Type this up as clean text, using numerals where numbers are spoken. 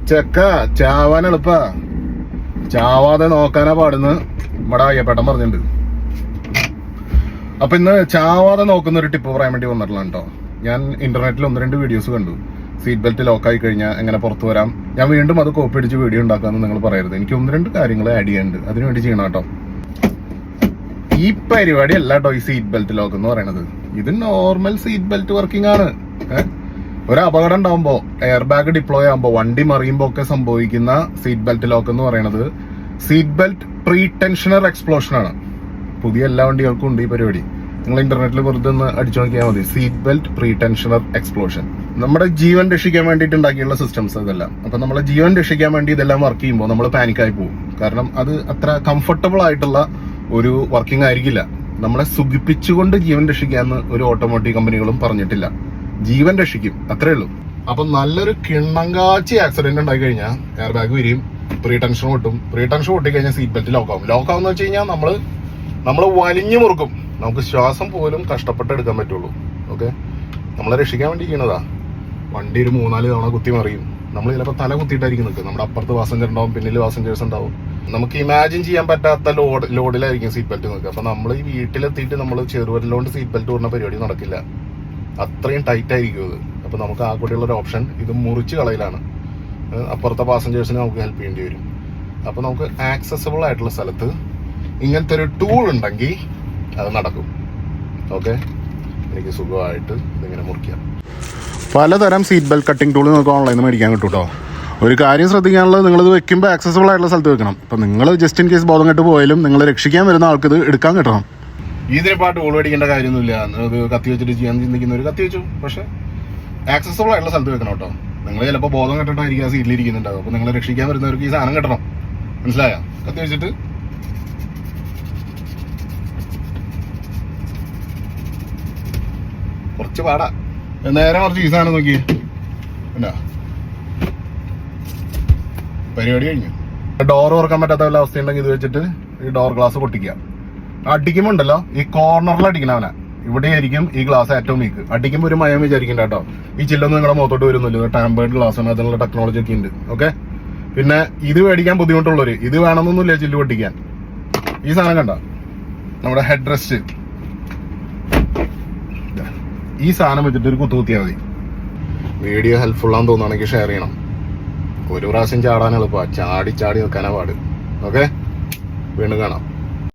ചെക്ക ചാവാൻ എളുപ്പാ, ചാവാതെ നോക്കാനാ പാടുന്ന് നമ്മുടെ അയ്യപ്പേട്ടൻ പറഞ്ഞിട്ടുണ്ട്. അപ്പൊ ഇന്ന് ചാവാതെ നോക്കുന്ന ഒരു ടിപ്പ് പറയാൻ വേണ്ടി വന്നിട്ടുള്ള കേട്ടോ. ഞാൻ ഇന്റർനെറ്റിൽ 1-2 വീഡിയോസ് കണ്ടു. സീറ്റ് ബെൽറ്റ് ലോക്കായി കഴിഞ്ഞാൽ എങ്ങനെ പുറത്തു വരാം. ഞാൻ വീണ്ടും അത് കോപ്പി അടിച്ച് വീഡിയോ ഉണ്ടാക്കാമെന്ന് നിങ്ങൾ പറയരുത്. എനിക്ക് 1-2 കാര്യങ്ങൾ ആഡ് ചെയ്യാനുണ്ട്, അതിനുവേണ്ടി ചെയ്യണം കേട്ടോ. ഈ പരിപാടി അല്ല കേട്ടോ ഈ സീറ്റ് ബെൽറ്റ് ലോക്ക് എന്ന് പറയുന്നത്. ഇത് നോർമൽ സീറ്റ് ബെൽറ്റ് വർക്കിംഗ് ആണ്. ഒരു അപകടം ഉണ്ടാകുമ്പോ, എയർ ബാഗ് ഡിപ്ലോയ് ആകുമ്പോ, വണ്ടി മറിയുമ്പോ ഒക്കെ സംഭവിക്കുന്ന സീറ്റ് ബെൽറ്റ് ലോക്ക് എന്ന് പറയുന്നത് seat belt pre tensioner explosion ആണ്. പുതിയ എല്ലാ വണ്ടികൾക്കും ഉണ്ട് ഈ പരിപാടി. നിങ്ങൾ ഇന്റർനെറ്റിൽ വെറുതെ ഒന്ന് അടിച്ചു നോക്കിയാൽ മതി, seat belt pre tensioner explosion. നമ്മുടെ ജീവൻ രക്ഷിക്കാൻ വേണ്ടിയിട്ട് ഉണ്ടാക്കിയുള്ള സിസ്റ്റംസ് ഇതെല്ലാം. അപ്പൊ നമ്മളെ ജീവൻ രക്ഷിക്കാൻ വേണ്ടി ഇതെല്ലാം വർക്ക് ചെയ്യുമ്പോൾ നമ്മൾ പാനിക്കായി പോകും. കാരണം അത് അത്ര കംഫർട്ടബിൾ ആയിട്ടുള്ള ഒരു വർക്കിംഗ് ആയിരിക്കില്ല. നമ്മളെ സുഖിപ്പിച്ചുകൊണ്ട് ജീവൻ രക്ഷിക്കാന്ന് ഒരു ഓട്ടോമോട്ടീവ് കമ്പനികളും പറഞ്ഞിട്ടില്ല. ജീവൻ രക്ഷിക്കും, അത്രേ ഉള്ളൂ. അപ്പൊ നല്ലൊരു കിണ്ണങ്കാച്ചി ആക്സിഡന്റ് ഉണ്ടായി കഴിഞ്ഞാൽ എയർ ബാഗ് വരും, പ്രീ ടെൻഷൻ പൊട്ടും. പ്രീ ടെൻഷൻ പൊട്ടി കഴിഞ്ഞാൽ സീറ്റ് ബെൽറ്റ് ലോക്കാവും. ലോക്കാവുന്ന വെച്ച് കഴിഞ്ഞാൽ നമ്മൾ വലിഞ്ഞു മുറുക്കും. നമുക്ക് ശ്വാസം പോലും കഷ്ടപ്പെട്ട് എടുക്കാൻ പറ്റുള്ളൂ. ഓക്കെ, നമ്മളെ രക്ഷിക്കാൻ വേണ്ടി ചെയ്യണതാ. വണ്ടി ഒരു 3-4 തവണ കുത്തി മറിയും. നമ്മൾ ചിലപ്പോൾ തല കുത്തിയിട്ടായിരിക്കും നിൽക്കുക. നമ്മുടെ അപ്പുറത്ത് പാസഞ്ചർ ഉണ്ടാവും, പിന്നിൽ പാസഞ്ചേഴ്സ് ഉണ്ടാവും. നമുക്ക് ഇമാജിൻ ചെയ്യാൻ പറ്റാത്ത ലോഡിലായിരിക്കും സീറ്റ് ബെൽറ്റ് നിൽക്കുക. അപ്പൊ നമ്മൾ ഈ വീട്ടിലെത്തിയിട്ട് നമ്മൾ ചെറുവരലോണ്ട് സീറ്റ് ബെൽറ്റ് ഓടുന്ന പരിപാടി നടക്കില്ല. അത്രയും ടൈറ്റ് ആയിരിക്കും ഇത്. അപ്പൊ നമുക്ക് ആ കൂടെയുള്ള ഒരു ഓപ്ഷൻ ഇത് മുറിച്ച് കളയിലാണ്. അപ്പുറത്തെ പാസഞ്ചേഴ്സിന് നമുക്ക് ഹെൽപ്പ് ചെയ്യേണ്ടി വരും. അപ്പൊ നമുക്ക് ആക്സസിബിൾ ആയിട്ടുള്ള സ്ഥലത്ത് ഇങ്ങനത്തെ ഒരു ടൂൾ ഉണ്ടെങ്കിൽ അത് നടക്കും. ഓക്കെ, എനിക്ക് സുഖമായിട്ട് ഇതിങ്ങനെ മുറിക്കാം. പലതരം സീറ്റ് ബെൽറ്റ് കട്ടിംഗ് ടൂൾ നിങ്ങൾക്ക് ഓൺലൈനിൽ നിന്ന് മേടിക്കാൻ കിട്ടും കേട്ടോ. ഒരു കാര്യം ശ്രദ്ധിക്കാനുള്ളത്, നിങ്ങളിത് വെക്കുമ്പോൾ ആക്സസിബിൾ ആയിട്ടുള്ള സ്ഥലത്ത് വെക്കണം. അപ്പം നിങ്ങൾ ജസ്റ്റ് ഇൻ കേസ് ബോധം കെട്ട് പോയാലും നിങ്ങൾ രക്ഷിക്കാൻ വരുന്ന ആൾക്ക് ഇത് എടുക്കാൻ കിട്ടണം. ഇതിനിപ്പോൾ ആ ടൂൾ മേടിക്കേണ്ട കാര്യമൊന്നുമില്ല. അത് കത്തി വെച്ചിട്ട് ചെയ്യാൻ ചിന്തിക്കുന്നവർ കത്തി വെച്ചു, പക്ഷെ ആക്സസിബിൾ ആയിട്ടുള്ള സ്ഥലത്ത് വെക്കണം കേട്ടോ. നിങ്ങൾ ചിലപ്പോൾ ബോധം കെട്ടിട്ടായിരിക്കും ആ സീറ്റിലിരിക്കുന്നുണ്ടാവും. അപ്പോൾ നിങ്ങൾ രക്ഷിക്കാൻ വരുന്നവർക്ക് ഈ സാധനം കിട്ടണം. മനസ്സിലായോ? കത്തി വെച്ചിട്ട് കുറച്ച് പാടാ. നേരെ കുറച്ച് ഈ സാധനം നോക്കി, എന്നാ പരിപാടി കഴിഞ്ഞു. ഡോർ തുറക്കാൻ പറ്റാത്ത വല്ല അവസ്ഥയുണ്ടെങ്കിൽ ഇത് വെച്ചിട്ട് ഈ ഡോർ ഗ്ലാസ് പൊട്ടിക്കുക. അടിക്കുമ്പോൾ ഉണ്ടല്ലോ, ഈ കോർണറിൽ അടിക്കണവനാ. ഇവിടെ ആയിരിക്കും ഈ ഗ്ലാസ് ഏറ്റവും വീക്ക്. അടിക്കുമ്പോൾ ഒരു മയം വിചാരിക്കണ്ട കേട്ടോ. ഈ ചില്ലൊന്നും നിങ്ങളുടെ മുഖത്തോട്ട് വരുന്നില്ല. ടാമ്പേർഡ് ഗ്ലാസ് ആണ്, അതിനുള്ള ടെക്നോളജി ഒക്കെ ഉണ്ട്. ഓക്കെ, പിന്നെ ഇത് മേടിക്കാൻ ബുദ്ധിമുട്ടുള്ളവര് ഇത് വേണമെന്നൊന്നുമില്ല ചില്ല് പൊട്ടിക്കാൻ. ഈ സാധനം കണ്ട, നമ്മുടെ ഹെഡ് റെസ്റ്റ്, ഈ സാധനം വെച്ചിട്ട് ഒരു കുത്തിയാൽ മതി. വീഡിയോ ഹെൽപ്ഫുൾ ആണെന്ന് തോന്നുകയാണെങ്കിൽ ഷെയർ ചെയ്യണം. ഒരു പ്രാവശ്യം ചാടാൻ എളുപ്പമാണ്, ചാടി നിൽക്കാനാ പാട്. ഓക്കെ, വീണ്ടും കാണാം.